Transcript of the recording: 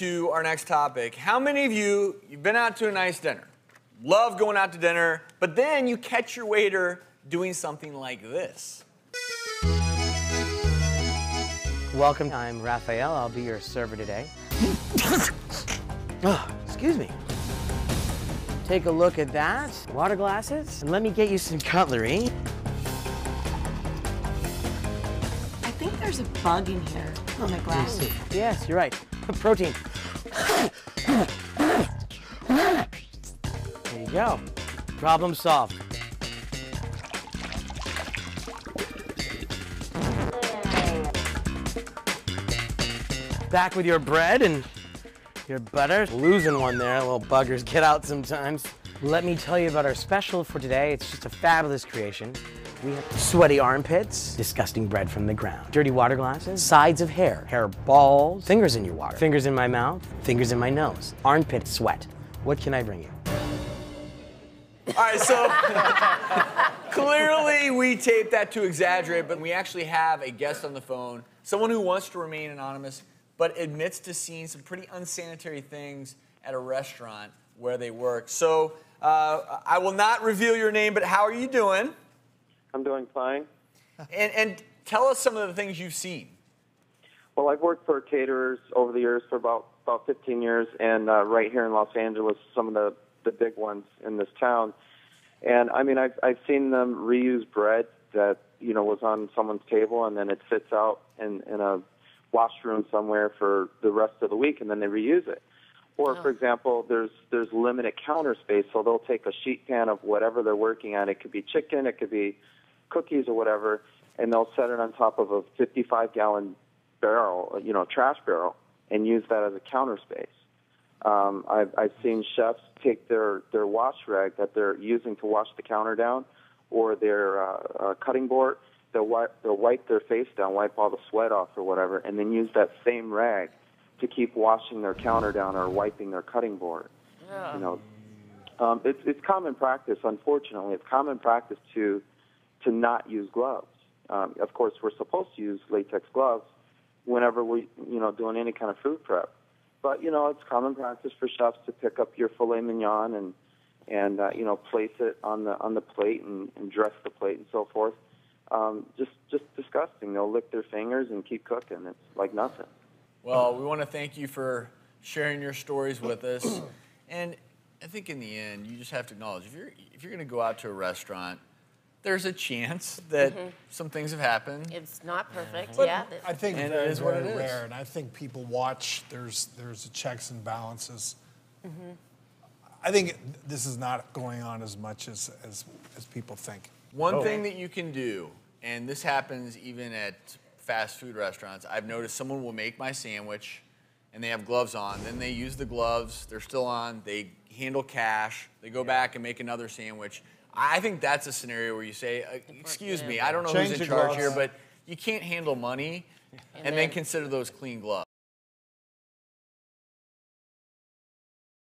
to our next topic. How many of you've been out to a nice dinner, love going out to dinner, but then you catch your waiter doing something like this? Welcome, I'm Raphael. I'll be your server today. Oh, excuse me. Take a look at that. Water glasses, and let me get you some cutlery. I think there's a bug in here on the glass. Yes, you're right. Protein. There you go. Problem solved. Back with your bread and your butter. Losing one there, little buggers get out sometimes. Let me tell you about our special for today. It's just a fabulous creation. We have sweaty armpits, disgusting bread from the ground, dirty water glasses, sides of hair, hair balls, fingers in your water, fingers in my mouth, fingers in my nose, armpit sweat. What can I bring you? All right, so clearly we taped that to exaggerate, but we actually have a guest on the phone, someone who wants to remain anonymous, but admits to seeing some pretty unsanitary things at a restaurant where they work. So I will not reveal your name, but how are you doing? I'm doing fine. And tell us some of the things you've seen. Well, I've worked for caterers over the years for about 15 years, and right here in Los Angeles, some of the big ones in this town. And I mean, I've seen them reuse bread that was on someone's table, and then it sits out in a washroom somewhere for the rest of the week, and then they reuse it. Or, for example, there's limited counter space, so they'll take a sheet pan of whatever they're working on. It could be chicken, it could be cookies or whatever, and they'll set it on top of a 55-gallon barrel, trash barrel, and use that as a counter space. I've seen chefs take their wash rag that they're using to wash the counter down, or their cutting board. They'll wipe their face down, wipe all the sweat off or whatever, and then use that same rag to keep washing their counter down or wiping their cutting board. Yeah. It's common practice. Unfortunately, it's common practice to not use gloves. Of course, we're supposed to use latex gloves whenever we doing any kind of food prep. But it's common practice for chefs to pick up your filet mignon and place it on the plate and dress the plate and so forth. Just disgusting. They'll lick their fingers and keep cooking. It's like nothing. Well, we want to thank you for sharing your stories with us. And I think in the end, you just have to acknowledge, if you're going to go out to a restaurant, there's a chance that some things have happened. It's not perfect, But yeah. I think And very, it is what very it is. rare, and I think people watch. There's checks and balances. I think this is not going on as much as people think. One thing that you can do, and this happens even at fast food restaurants, I've noticed someone will make my sandwich and they have gloves on. Then they use the gloves, they're still on, they handle cash, they go back and make another sandwich. I think that's a scenario where you say, excuse me, I don't know Change who's in the charge gloves. here, but you can't handle money and then consider those clean gloves.